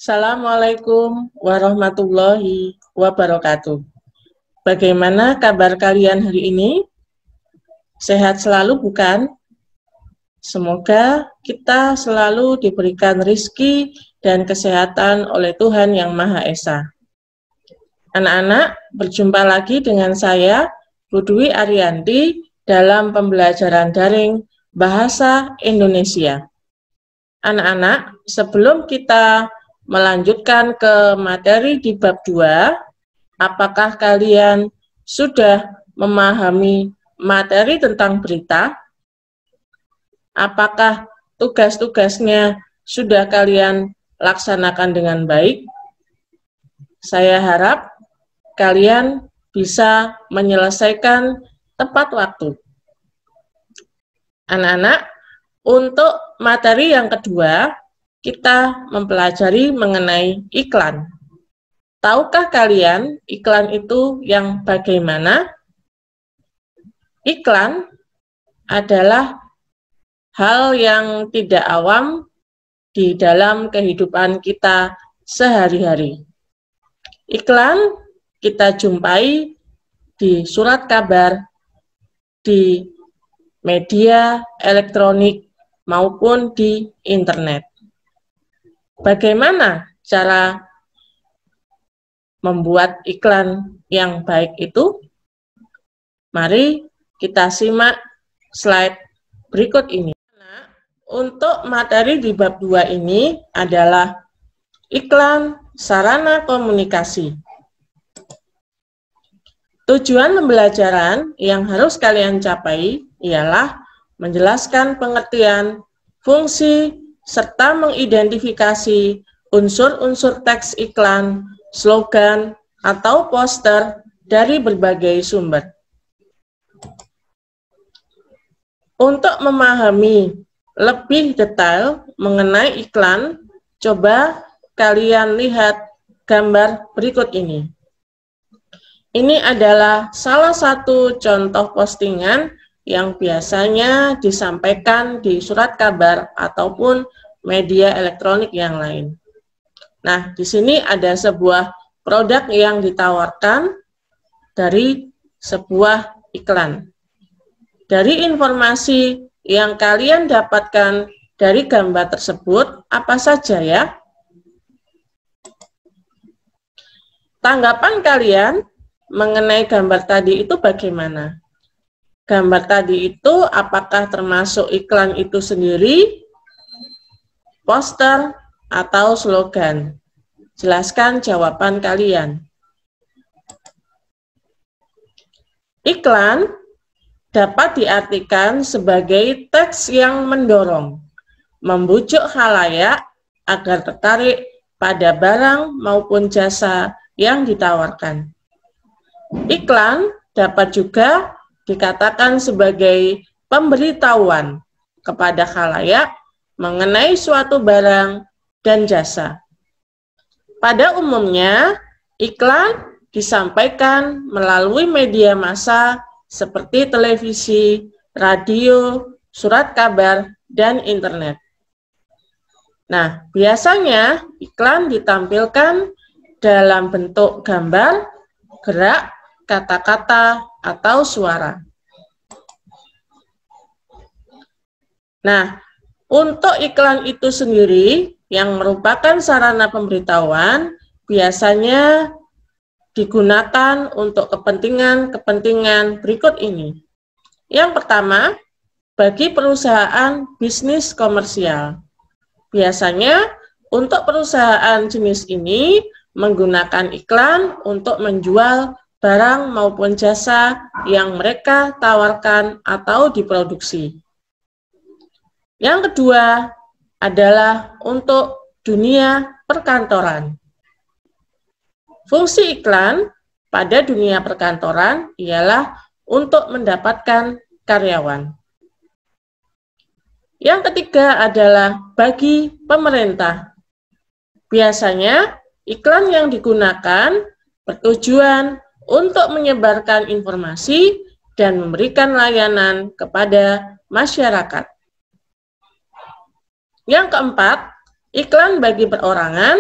Assalamualaikum warahmatullahi wabarakatuh. Bagaimana kabar kalian hari ini? Sehat selalu bukan? Semoga kita selalu diberikan rizki dan kesehatan oleh Tuhan Yang Maha Esa. Anak-anak, berjumpa lagi dengan saya, Bu Dwi Ariyanti, dalam pembelajaran daring Bahasa Indonesia. Anak-anak, sebelum kita melanjutkan ke materi di bab 2, apakah kalian sudah memahami materi tentang berita? Apakah tugas-tugasnya sudah kalian laksanakan dengan baik? Saya harap kalian bisa menyelesaikan tepat waktu. Anak-anak, untuk materi yang kedua, kita mempelajari mengenai iklan. Tahukah kalian iklan itu yang bagaimana? Iklan adalah hal yang tidak awam di dalam kehidupan kita sehari-hari. Iklan kita jumpai di surat kabar, di media elektronik, maupun di internet. Bagaimana cara membuat iklan yang baik itu? Mari kita simak slide berikut ini. Untuk materi di bab 2 ini adalah iklan sarana komunikasi. Tujuan pembelajaran yang harus kalian capai ialah menjelaskan pengertian, fungsi, serta mengidentifikasi unsur-unsur teks iklan, slogan, atau poster dari berbagai sumber. Untuk memahami lebih detail mengenai iklan, coba kalian lihat gambar berikut ini. Ini adalah salah satu contoh postingan yang biasanya disampaikan di surat kabar ataupun media elektronik yang lain. Nah, di sini ada sebuah produk yang ditawarkan dari sebuah iklan. Dari informasi yang kalian dapatkan dari gambar tersebut, apa saja ya? Tanggapan kalian mengenai gambar tadi itu bagaimana? Gambar tadi itu apakah termasuk iklan itu sendiri, poster, atau slogan? Jelaskan jawaban kalian. Iklan dapat diartikan sebagai teks yang mendorong, membujuk khalayak agar tertarik pada barang maupun jasa yang ditawarkan. Iklan dapat juga dikatakan sebagai pemberitahuan kepada khalayak mengenai suatu barang dan jasa. Pada umumnya, iklan disampaikan melalui media massa seperti televisi, radio, surat kabar, dan internet. Nah, biasanya iklan ditampilkan dalam bentuk gambar, gerak, kata-kata, atau suara. Nah, untuk iklan itu sendiri yang merupakan sarana pemberitahuan biasanya digunakan untuk kepentingan-kepentingan berikut ini. Yang pertama, bagi perusahaan bisnis komersial. Biasanya untuk perusahaan jenis ini menggunakan iklan untuk menjual barang maupun jasa yang mereka tawarkan atau diproduksi. Yang kedua adalah untuk dunia perkantoran. Fungsi iklan pada dunia perkantoran ialah untuk mendapatkan karyawan. Yang ketiga adalah bagi pemerintah. Biasanya iklan yang digunakan bertujuan untuk menyebarkan informasi dan memberikan layanan kepada masyarakat. Yang keempat, iklan bagi perorangan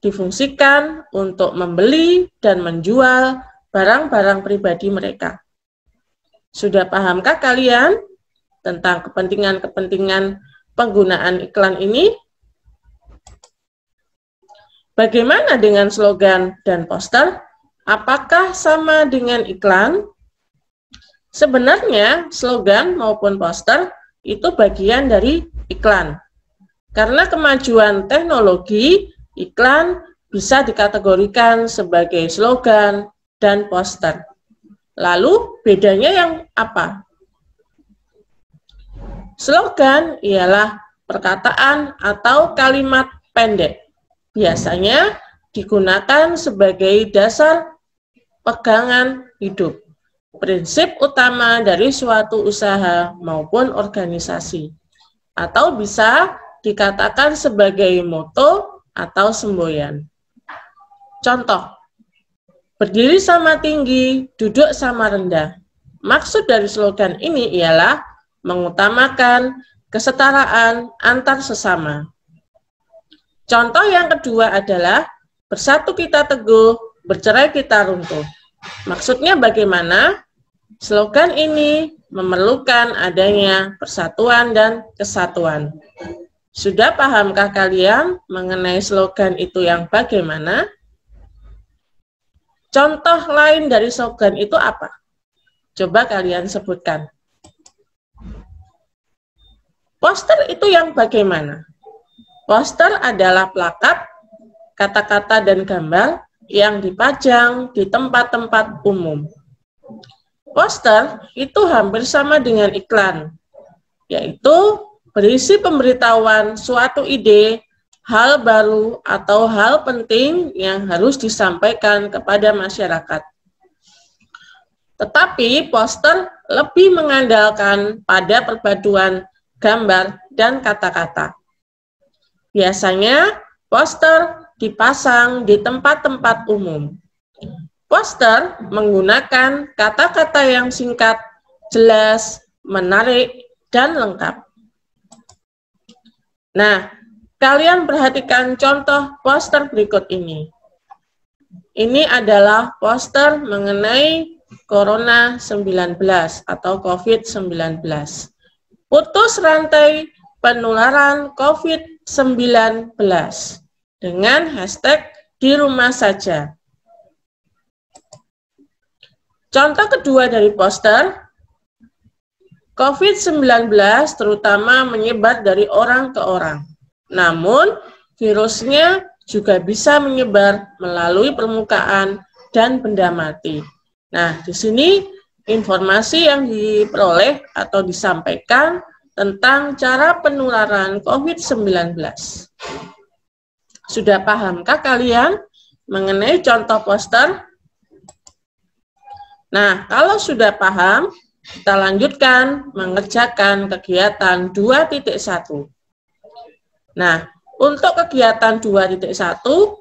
difungsikan untuk membeli dan menjual barang-barang pribadi mereka. Sudah pahamkah kalian tentang kepentingan-kepentingan penggunaan iklan ini? Bagaimana dengan slogan dan poster? Apakah sama dengan iklan? Sebenarnya slogan maupun poster itu bagian dari iklan. Karena kemajuan teknologi, iklan bisa dikategorikan sebagai slogan dan poster. Lalu bedanya yang apa? Slogan ialah perkataan atau kalimat pendek. Biasanya digunakan sebagai dasar pegangan hidup, prinsip utama dari suatu usaha maupun organisasi, atau bisa dikatakan sebagai moto atau semboyan. Contoh, berdiri sama tinggi, duduk sama rendah. Maksud dari slogan ini ialah mengutamakan kesetaraan antar sesama. Contoh yang kedua adalah bersatu kita teguh, bercerai kita runtuh. Maksudnya bagaimana? Slogan ini memerlukan adanya persatuan dan kesatuan. Sudah pahamkah kalian mengenai slogan itu yang bagaimana? Contoh lain dari slogan itu apa? Coba kalian sebutkan. Poster itu yang bagaimana? Poster adalah plakat, kata-kata dan gambar yang dipajang di tempat-tempat umum. Poster itu hampir sama dengan iklan, yaitu berisi pemberitahuan suatu ide, hal baru, atau hal penting yang harus disampaikan kepada masyarakat. Tetapi poster lebih mengandalkan pada perpaduan gambar dan kata-kata. Biasanya, poster dipasang di tempat-tempat umum. Poster menggunakan kata-kata yang singkat, jelas, menarik, dan lengkap. Nah, kalian perhatikan contoh poster berikut ini. Ini adalah poster mengenai Corona-19 atau COVID-19. Putus rantai penularan COVID-19 dengan hashtag di rumah saja. Contoh kedua dari poster, COVID-19 terutama menyebar dari orang ke orang. Namun, virusnya juga bisa menyebar melalui permukaan dan benda mati. Nah, di sini informasi yang diperoleh atau disampaikan tentang cara penularan COVID-19. Sudah pahamkah kalian mengenai contoh poster? Nah, kalau sudah paham, kita lanjutkan mengerjakan kegiatan 2.1. Nah, untuk kegiatan 2.1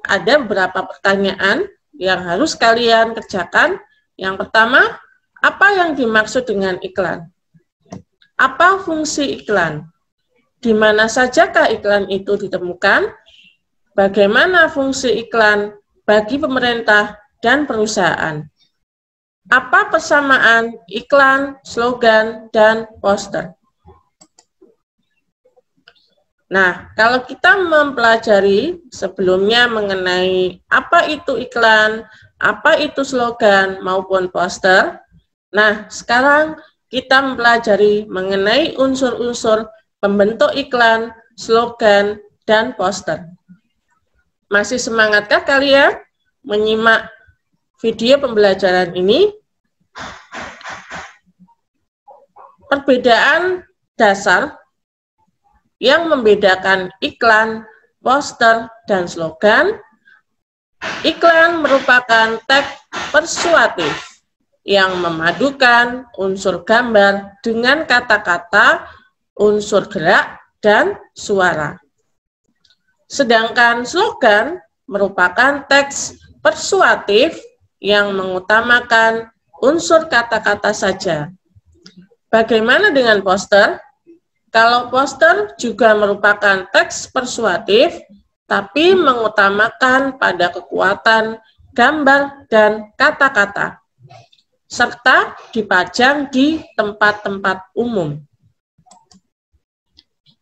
ada beberapa pertanyaan yang harus kalian kerjakan. Yang pertama, apa yang dimaksud dengan iklan? Apa fungsi iklan? Di mana sajakah iklan itu ditemukan? Bagaimana fungsi iklan bagi pemerintah dan perusahaan? Apa persamaan iklan, slogan, dan poster? Nah, kalau kita mempelajari sebelumnya mengenai apa itu iklan, apa itu slogan maupun poster, nah sekarang kita mempelajari mengenai unsur-unsur pembentuk iklan, slogan, dan poster. Masih semangatkah kalian menyimak video pembelajaran ini? Perbedaan dasar yang membedakan iklan, poster, dan slogan. Iklan merupakan teks persuasif yang memadukan unsur gambar dengan kata-kata, unsur gerak, dan suara. Sedangkan slogan merupakan teks persuasif yang mengutamakan unsur kata-kata saja. Bagaimana dengan poster? Kalau poster juga merupakan teks persuasif, tapi mengutamakan pada kekuatan gambar dan kata-kata, serta dipajang di tempat-tempat umum.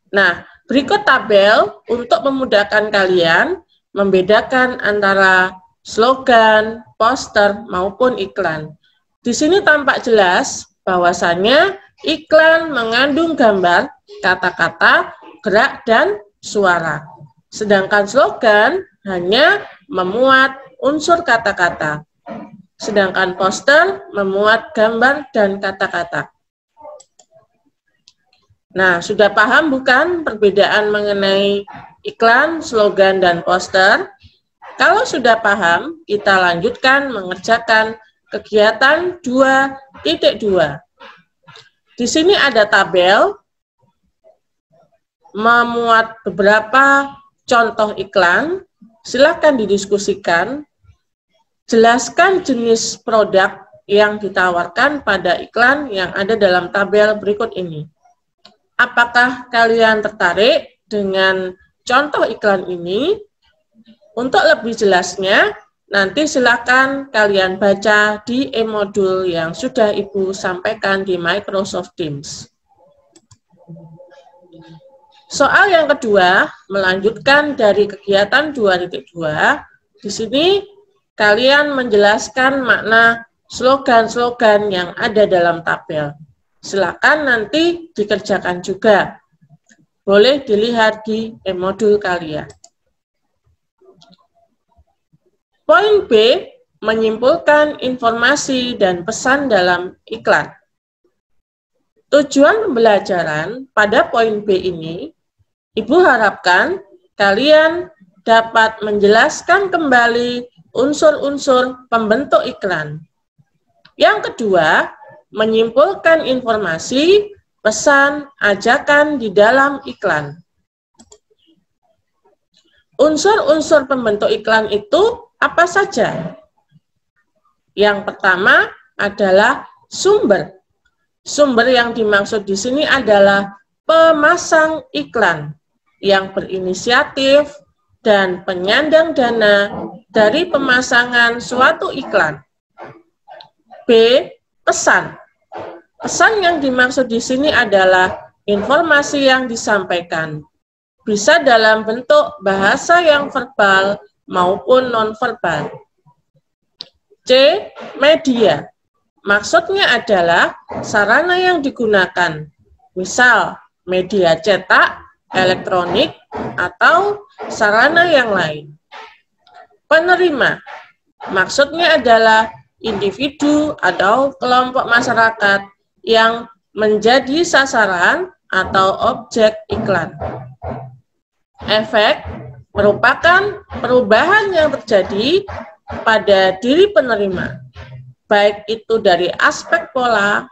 Nah, berikut tabel untuk memudahkan kalian membedakan antara slogan, poster, maupun iklan. Di sini tampak jelas bahwasannya iklan mengandung gambar, kata-kata, gerak, dan suara. Sedangkan slogan hanya memuat unsur kata-kata. Sedangkan poster memuat gambar dan kata-kata. Nah, sudah paham bukan perbedaan mengenai iklan, slogan, dan poster? Kalau sudah paham, kita lanjutkan mengerjakan kegiatan 2.2. Di sini ada tabel memuat beberapa contoh iklan. Silakan didiskusikan. Jelaskan jenis produk yang ditawarkan pada iklan yang ada dalam tabel berikut ini. Apakah kalian tertarik dengan contoh iklan ini? Untuk lebih jelasnya, nanti silakan kalian baca di e-modul yang sudah Ibu sampaikan di Microsoft Teams. Soal yang kedua, melanjutkan dari kegiatan 2.2, di sini kalian menjelaskan makna slogan-slogan yang ada dalam tabel. Silakan nanti dikerjakan juga. Boleh dilihat di e-modul kalian. Poin B, menyimpulkan informasi dan pesan dalam iklan. Tujuan pembelajaran pada poin B ini, Ibu harapkan kalian dapat menjelaskan kembali unsur-unsur pembentuk iklan. Yang kedua, menyimpulkan informasi, pesan, ajakan di dalam iklan. Unsur-unsur pembentuk iklan itu apa saja? Yang pertama adalah sumber. Sumber yang dimaksud di sini adalah pemasang iklan yang berinisiatif dan penyandang dana dari pemasangan suatu iklan. B. Pesan. Pesan yang dimaksud di sini adalah informasi yang disampaikan. Bisa dalam bentuk bahasa yang verbal maupun nonverbal. C. Media. Maksudnya adalah sarana yang digunakan. Misal, media cetak, elektronik, atau sarana yang lain. Penerima. Maksudnya adalah individu atau kelompok masyarakat yang menjadi sasaran atau objek iklan. Efek merupakan perubahan yang terjadi pada diri penerima, baik itu dari aspek pola,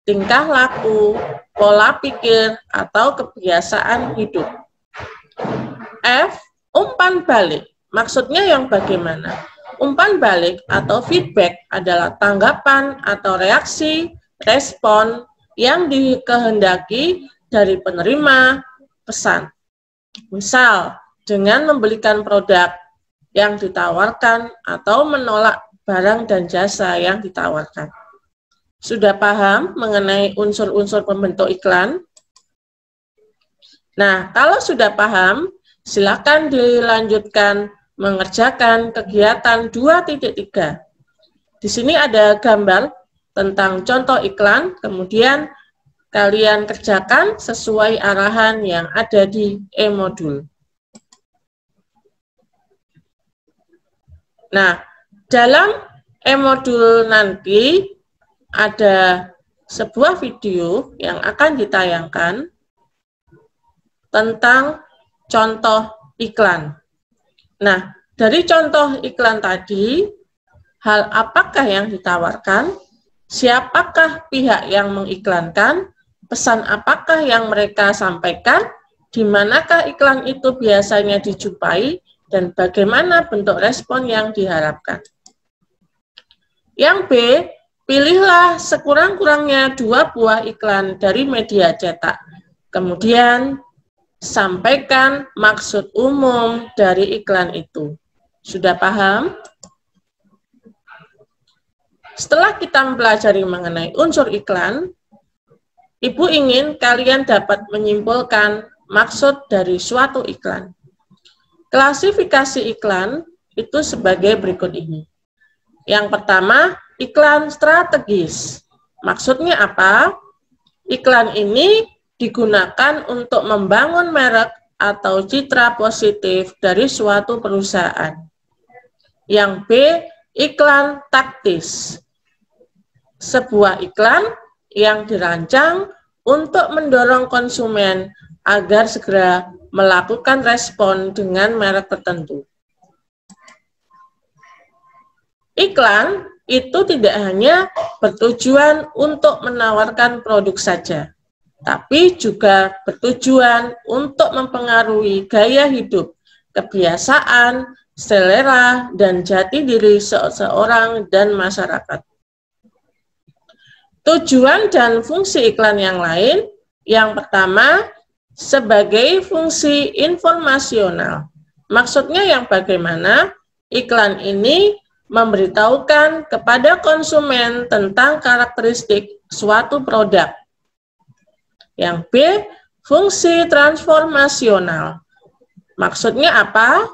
tingkah laku, pola pikir, atau kebiasaan hidup. F. Umpan balik. Maksudnya yang bagaimana? Umpan balik atau feedback adalah tanggapan atau reaksi, respon yang dikehendaki dari penerima pesan. Misal, dengan membelikan produk yang ditawarkan atau menolak barang dan jasa yang ditawarkan. Sudah paham mengenai unsur-unsur pembentuk iklan? Nah, kalau sudah paham, silakan dilanjutkan mengerjakan kegiatan 2.3. Di sini ada gambar tentang contoh iklan, kemudian kalian kerjakan sesuai arahan yang ada di e-modul. Nah, dalam e-modul nanti ada sebuah video yang akan ditayangkan tentang contoh iklan. Nah, dari contoh iklan tadi, hal apakah yang ditawarkan? Siapakah pihak yang mengiklankan? Pesan apakah yang mereka sampaikan? Di manakah iklan itu biasanya dijumpai? Dan bagaimana bentuk respon yang diharapkan? Yang B, pilihlah sekurang-kurangnya 2 buah iklan dari media cetak. Kemudian, sampaikan maksud umum dari iklan itu. Sudah paham? Setelah kita mempelajari mengenai unsur iklan, Ibu ingin kalian dapat menyimpulkan maksud dari suatu iklan. Klasifikasi iklan itu sebagai berikut ini. Yang pertama, iklan strategis. Maksudnya apa? Iklan ini digunakan untuk membangun merek atau citra positif dari suatu perusahaan. Yang B, iklan taktis. Sebuah iklan yang dirancang untuk mendorong konsumen agar segera melakukan respon dengan merek tertentu. Iklan itu tidak hanya bertujuan untuk menawarkan produk saja, tapi juga bertujuan untuk mempengaruhi gaya hidup, kebiasaan, selera, dan jati diri seseorang dan masyarakat. Tujuan dan fungsi iklan yang lain, yang pertama, sebagai fungsi informasional. Maksudnya yang bagaimana iklan ini memberitahukan kepada konsumen tentang karakteristik suatu produk. Yang B, fungsi transformasional. Maksudnya apa?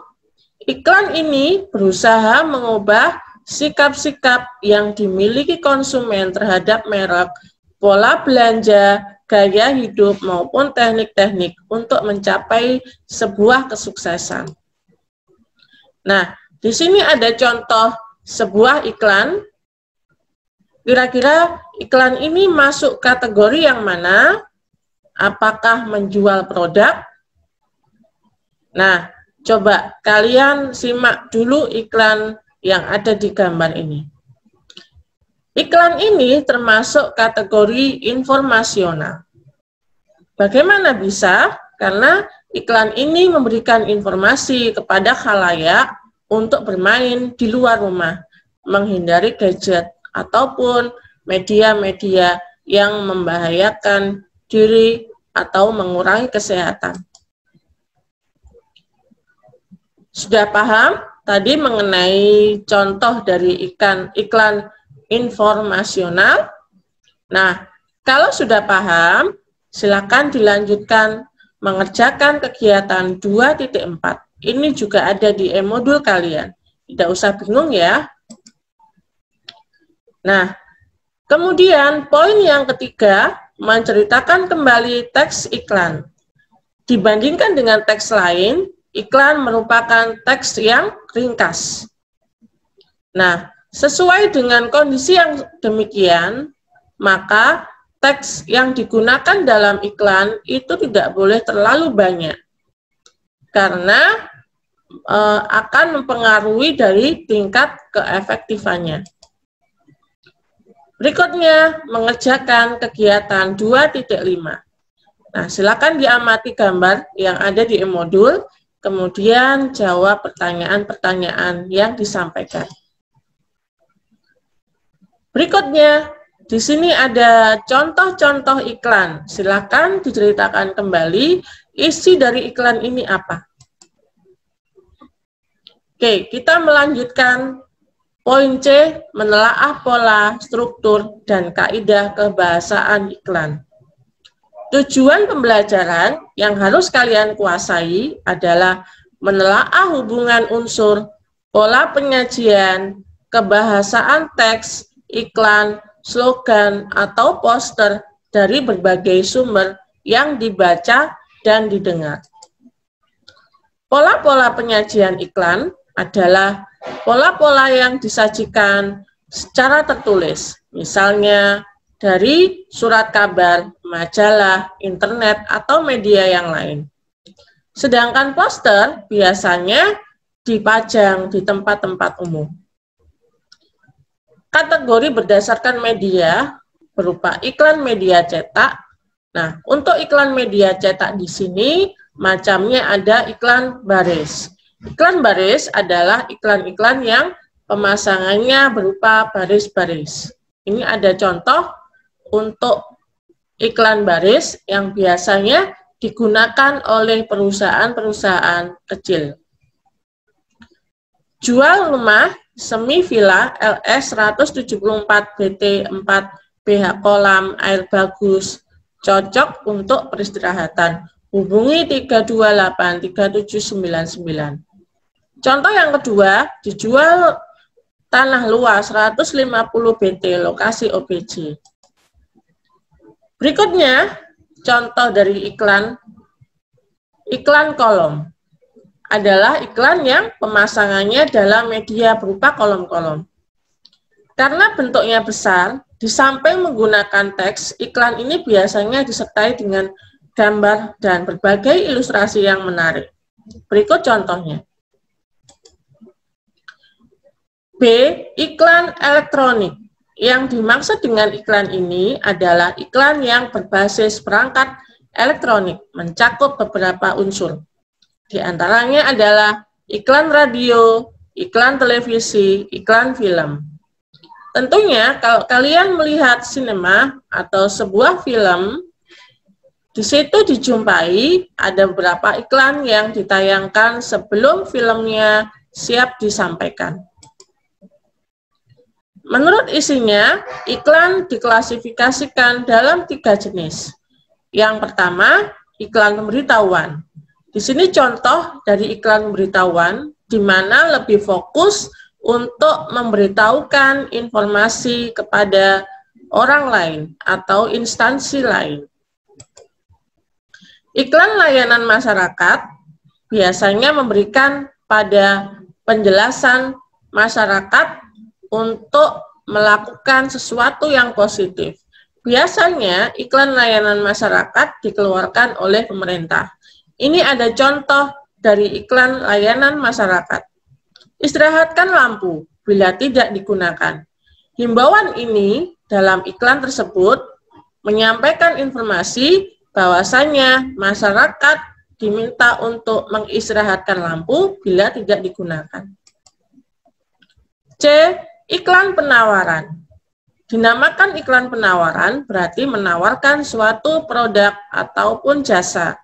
Iklan ini berusaha mengubah sikap-sikap yang dimiliki konsumen terhadap merek, pola belanja, gaya hidup, maupun teknik-teknik untuk mencapai sebuah kesuksesan. Nah, di sini ada contoh sebuah iklan. Kira-kira iklan ini masuk kategori yang mana? Apakah menjual produk? Nah, coba kalian simak dulu iklan yang ada di gambar ini. Iklan ini termasuk kategori informasional. Bagaimana bisa? Karena iklan ini memberikan informasi kepada khalayak untuk bermain di luar rumah, menghindari gadget ataupun media-media yang membahayakan diri atau mengurangi kesehatan. Sudah paham tadi mengenai contoh dari iklan informasional? Nah, kalau sudah paham, silakan dilanjutkan mengerjakan kegiatan 2.4. Ini juga ada di e-modul kalian. Tidak usah bingung ya. Nah, kemudian poin yang ketiga, menceritakan kembali teks iklan. Dibandingkan dengan teks lain, iklan merupakan teks yang ringkas. Nah, sesuai dengan kondisi yang demikian, maka teks yang digunakan dalam iklan itu tidak boleh terlalu banyak, karena akan mempengaruhi dari tingkat keefektifannya. Berikutnya, mengerjakan kegiatan 2.5. Nah, silakan diamati gambar yang ada di e-modul, kemudian jawab pertanyaan-pertanyaan yang disampaikan. Berikutnya, di sini ada contoh-contoh iklan. Silakan diceritakan kembali isi dari iklan ini apa. Oke, kita melanjutkan poin C, menelaah pola, struktur, dan kaidah kebahasaan iklan. Tujuan pembelajaran yang harus kalian kuasai adalah menelaah hubungan unsur, pola penyajian, kebahasaan teks, iklan, slogan, atau poster dari berbagai sumber yang dibaca dan didengar. Pola-pola penyajian iklan adalah pola-pola yang disajikan secara tertulis, misalnya dari surat kabar, majalah, internet, atau media yang lain. Sedangkan poster biasanya dipajang di tempat-tempat umum. Kategori berdasarkan media berupa iklan media cetak. Nah, untuk iklan media cetak di sini macamnya ada iklan baris. Iklan baris adalah iklan-iklan yang pemasangannya berupa baris-baris. Ini ada contoh untuk iklan baris yang biasanya digunakan oleh perusahaan-perusahaan kecil. Jual rumah semi villa LS 174 BT 4 BH kolam air bagus, cocok untuk peristirahatan. Hubungi 328 3799. Contoh yang kedua, dijual tanah luas 150 BT lokasi OBJ. Berikutnya, contoh dari iklan kolom adalah iklan yang pemasangannya dalam media berupa kolom-kolom. Karena bentuknya besar, di samping menggunakan teks, iklan ini biasanya disertai dengan gambar dan berbagai ilustrasi yang menarik. Berikut contohnya. B. Iklan elektronik. Yang dimaksud dengan iklan ini adalah iklan yang berbasis perangkat elektronik, mencakup beberapa unsur. Di antaranya adalah iklan radio, iklan televisi, iklan film. Tentunya kalau kalian melihat sinema atau sebuah film, di situ dijumpai ada beberapa iklan yang ditayangkan sebelum filmnya siap disampaikan. Menurut isinya, iklan diklasifikasikan dalam 3 jenis. Yang pertama, iklan pemberitahuan. Di sini contoh dari iklan pemberitahuan, di mana lebih fokus untuk memberitahukan informasi kepada orang lain atau instansi lain. Iklan layanan masyarakat biasanya memberikan pada penjelasan masyarakat untuk melakukan sesuatu yang positif. Biasanya iklan layanan masyarakat dikeluarkan oleh pemerintah. Ini ada contoh dari iklan layanan masyarakat. Istirahatkan lampu bila tidak digunakan. Himbauan ini dalam iklan tersebut menyampaikan informasi bahwasanya masyarakat diminta untuk mengistirahatkan lampu bila tidak digunakan. C. Iklan penawaran. Dinamakan iklan penawaran berarti menawarkan suatu produk ataupun jasa.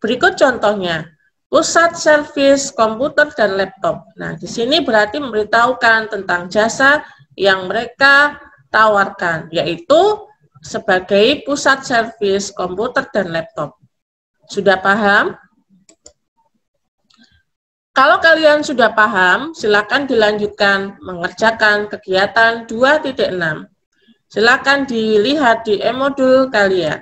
Berikut contohnya, pusat servis komputer dan laptop. Nah, di sini berarti memberitahukan tentang jasa yang mereka tawarkan, yaitu sebagai pusat servis komputer dan laptop. Sudah paham? Kalau kalian sudah paham, silakan dilanjutkan mengerjakan kegiatan 2.6. Silakan dilihat di e-modul kalian.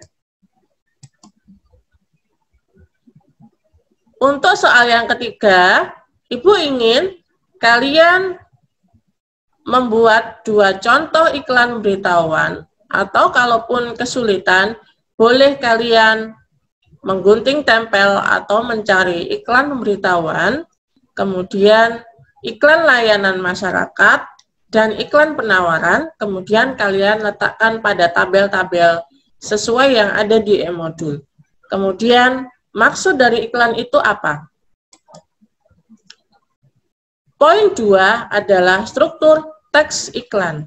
Untuk soal yang ketiga, Ibu ingin kalian membuat 2 contoh iklan pemberitahuan, atau kalaupun kesulitan, boleh kalian menggunting tempel atau mencari iklan pemberitahuan, kemudian iklan layanan masyarakat, dan iklan penawaran, kemudian kalian letakkan pada tabel-tabel sesuai yang ada di e-modul. Kemudian, maksud dari iklan itu apa? Poin 2 adalah struktur teks iklan.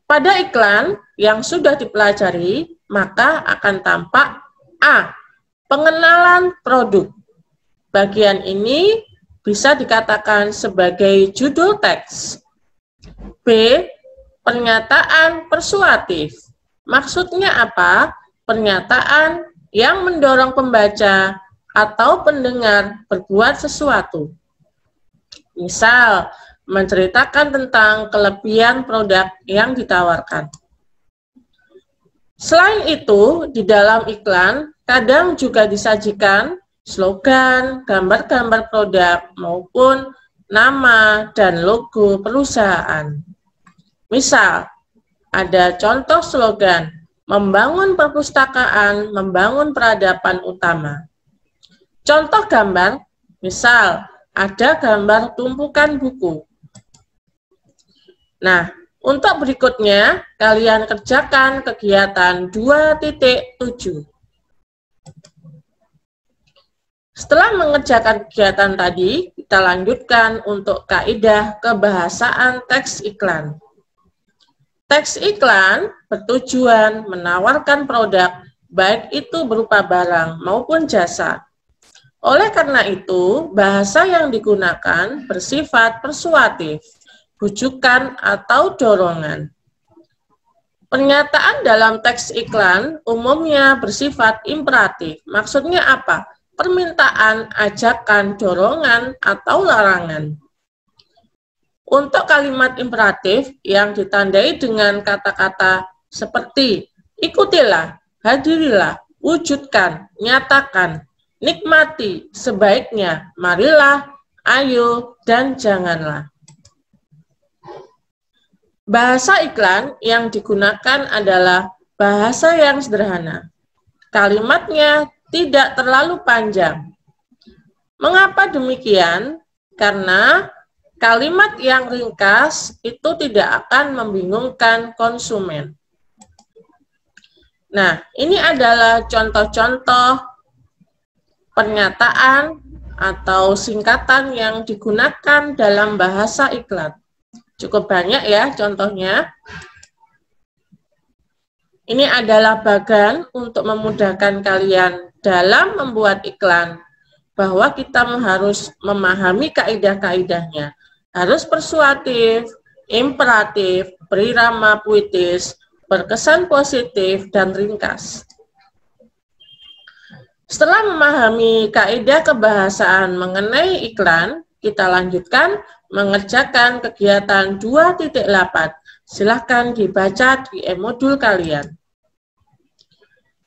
Pada iklan yang sudah dipelajari, maka akan tampak A. Pengenalan produk. Bagian ini bisa dikatakan sebagai judul teks. B. Pernyataan persuasif. Maksudnya apa? Pernyataan yang mendorong pembaca atau pendengar berbuat sesuatu. Misal, menceritakan tentang kelebihan produk yang ditawarkan. Selain itu, di dalam iklan kadang juga disajikan slogan, gambar-gambar produk, maupun nama dan logo perusahaan. Misal, ada contoh slogan, membangun perpustakaan, membangun peradaban utama. Contoh gambar, misal, ada gambar tumpukan buku. Nah, untuk berikutnya, kalian kerjakan kegiatan 2.7. Setelah mengerjakan kegiatan tadi, kita lanjutkan untuk kaidah kebahasaan teks iklan. Teks iklan bertujuan menawarkan produk baik itu berupa barang maupun jasa. Oleh karena itu, bahasa yang digunakan bersifat persuasif, bujukan atau dorongan. Pernyataan dalam teks iklan umumnya bersifat imperatif. Maksudnya apa? Permintaan, ajakan, dorongan, atau larangan. Untuk kalimat imperatif yang ditandai dengan kata-kata seperti ikutilah, hadirilah, wujudkan, nyatakan, nikmati, sebaiknya, marilah, ayo, dan janganlah. Bahasa iklan yang digunakan adalah bahasa yang sederhana. Kalimatnya tidak terlalu panjang. Mengapa demikian? Karena kalimat yang ringkas itu tidak akan membingungkan konsumen. Nah, ini adalah contoh-contoh pernyataan atau singkatan yang digunakan dalam bahasa iklan. Cukup banyak ya contohnya. Ini adalah bagan untuk memudahkan kalian dalam membuat iklan, bahwa kita harus memahami kaidah-kaidahnya. Harus persuasif, imperatif, berirama puitis, berkesan positif, dan ringkas. Setelah memahami kaidah kebahasaan mengenai iklan, kita lanjutkan mengerjakan kegiatan 2.8. Silahkan dibaca di e-modul kalian.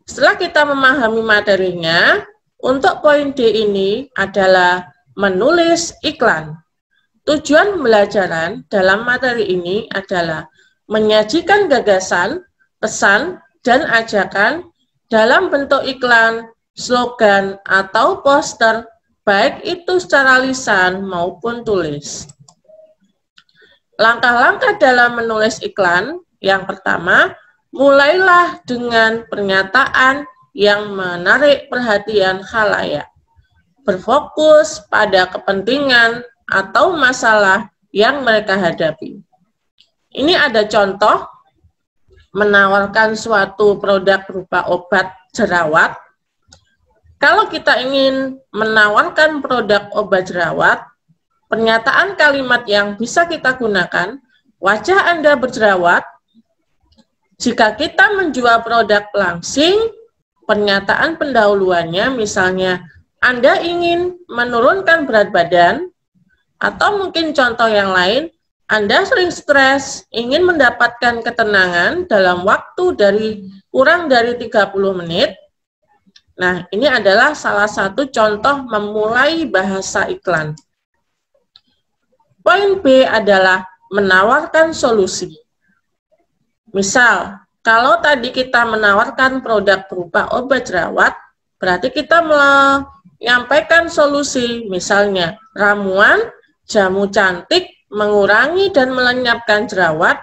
Setelah kita memahami materinya, untuk poin D ini adalah menulis iklan. Tujuan pembelajaran dalam materi ini adalah menyajikan gagasan, pesan, dan ajakan dalam bentuk iklan, slogan, atau poster, baik itu secara lisan maupun tulis. Langkah-langkah dalam menulis iklan, yang pertama, mulailah dengan pernyataan yang menarik perhatian khalayak. Berfokus pada kepentingan atau masalah yang mereka hadapi. Ini ada contoh menawarkan suatu produk berupa obat jerawat. Kalau kita ingin menawarkan produk obat jerawat, pernyataan kalimat yang bisa kita gunakan, wajah Anda berjerawat. Jika kita menjual produk langsing, pernyataan pendahuluannya misalnya, Anda ingin menurunkan berat badan, atau mungkin contoh yang lain, Anda sering stres, ingin mendapatkan ketenangan dalam waktu kurang dari 30 menit. Nah, ini adalah salah satu contoh memulai bahasa iklan. Poin B adalah menawarkan solusi. Misal, kalau tadi kita menawarkan produk berupa obat jerawat, berarti kita menyampaikan solusi, misalnya ramuan, jamu cantik, mengurangi dan melenyapkan jerawat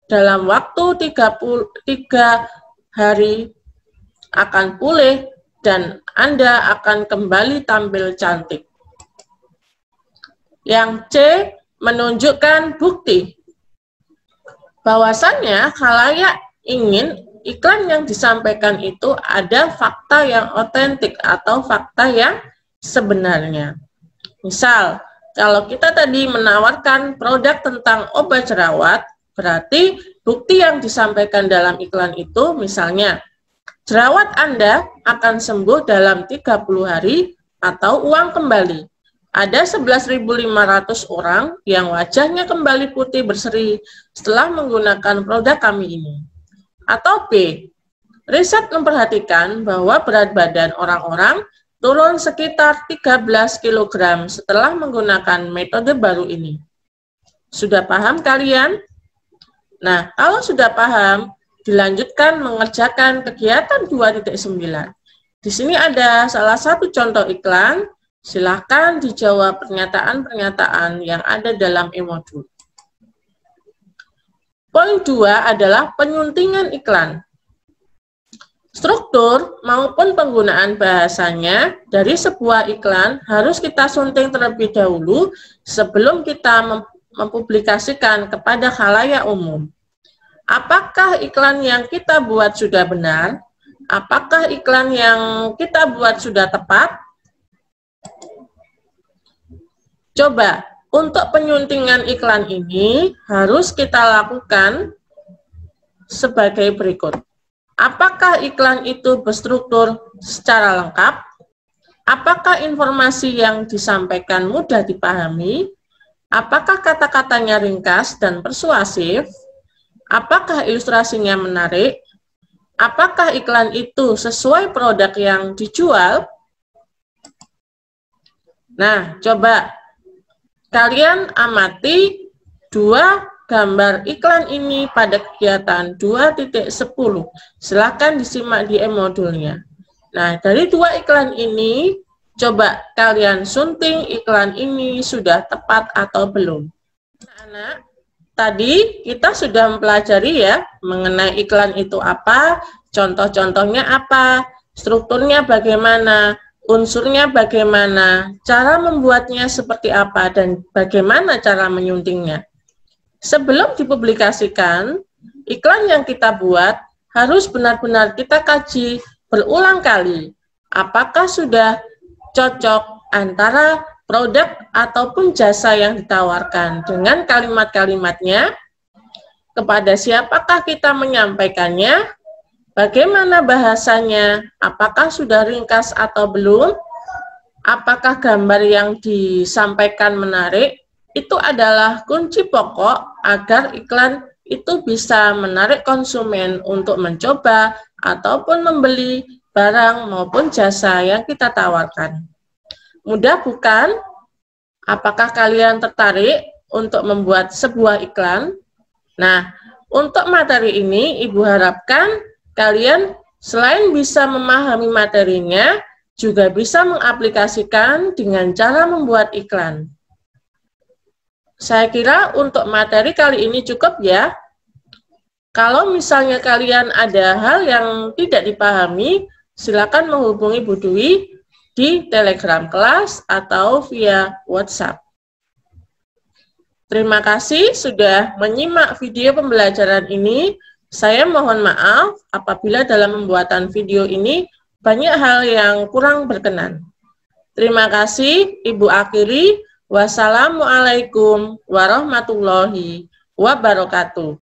dalam waktu 3 hari akan pulih dan Anda akan kembali tampil cantik. Yang C, menunjukkan bukti. Bahwasannya khalayak ingin iklan yang disampaikan itu ada fakta yang otentik atau fakta yang sebenarnya. Misal, kalau kita tadi menawarkan produk tentang obat jerawat, berarti bukti yang disampaikan dalam iklan itu misalnya, jerawat Anda akan sembuh dalam 30 hari atau uang kembali. Ada 11.500 orang yang wajahnya kembali putih berseri setelah menggunakan produk kami ini. Atau B, riset memperhatikan bahwa berat badan orang-orang turun sekitar 13 kg setelah menggunakan metode baru ini. Sudah paham kalian? Nah, kalau sudah paham, dilanjutkan mengerjakan kegiatan 2.9. Di sini ada salah satu contoh iklan. Silahkan dijawab pernyataan-pernyataan yang ada dalam e-modul. Poin 2 adalah penyuntingan iklan. Struktur maupun penggunaan bahasanya dari sebuah iklan harus kita sunting terlebih dahulu sebelum kita mempublikasikan kepada khalayak umum. Apakah iklan yang kita buat sudah benar? apakah iklan yang kita buat sudah tepat? Coba, untuk penyuntingan iklan ini harus kita lakukan sebagai berikut. Apakah iklan itu berstruktur secara lengkap? Apakah informasi yang disampaikan mudah dipahami? Apakah kata-katanya ringkas dan persuasif? Apakah ilustrasinya menarik? Apakah iklan itu sesuai produk yang dijual? Nah, coba kalian amati 2 gambar iklan ini pada kegiatan 2.10. Silakan disimak di e-modulnya. Nah, dari 2 iklan ini, coba kalian sunting iklan ini sudah tepat atau belum. Anak-anak, tadi kita sudah mempelajari ya mengenai iklan itu apa, contoh-contohnya apa, strukturnya bagaimana, unsurnya bagaimana, cara membuatnya seperti apa, dan bagaimana cara menyuntingnya. Sebelum dipublikasikan, iklan yang kita buat harus benar-benar kita kaji berulang kali. Apakah sudah cocok antara produk ataupun jasa yang ditawarkan dengan kalimat-kalimatnya, kepada siapakah kita menyampaikannya, bagaimana bahasanya, apakah sudah ringkas atau belum, apakah gambar yang disampaikan menarik. Itu adalah kunci pokok agar iklan itu bisa menarik konsumen untuk mencoba ataupun membeli barang maupun jasa yang kita tawarkan. Mudah bukan? Apakah kalian tertarik untuk membuat sebuah iklan? Nah, untuk materi ini Ibu harapkan kalian selain bisa memahami materinya, juga bisa mengaplikasikan dengan cara membuat iklan. Saya kira untuk materi kali ini cukup ya. Kalau misalnya kalian ada hal yang tidak dipahami, silakan menghubungi Bu Dwi di Telegram kelas atau via WhatsApp. Terima kasih sudah menyimak video pembelajaran ini. Saya mohon maaf apabila dalam pembuatan video ini banyak hal yang kurang berkenan. Terima kasih, Ibu akhiri. Wassalamualaikum warahmatullahi wabarakatuh.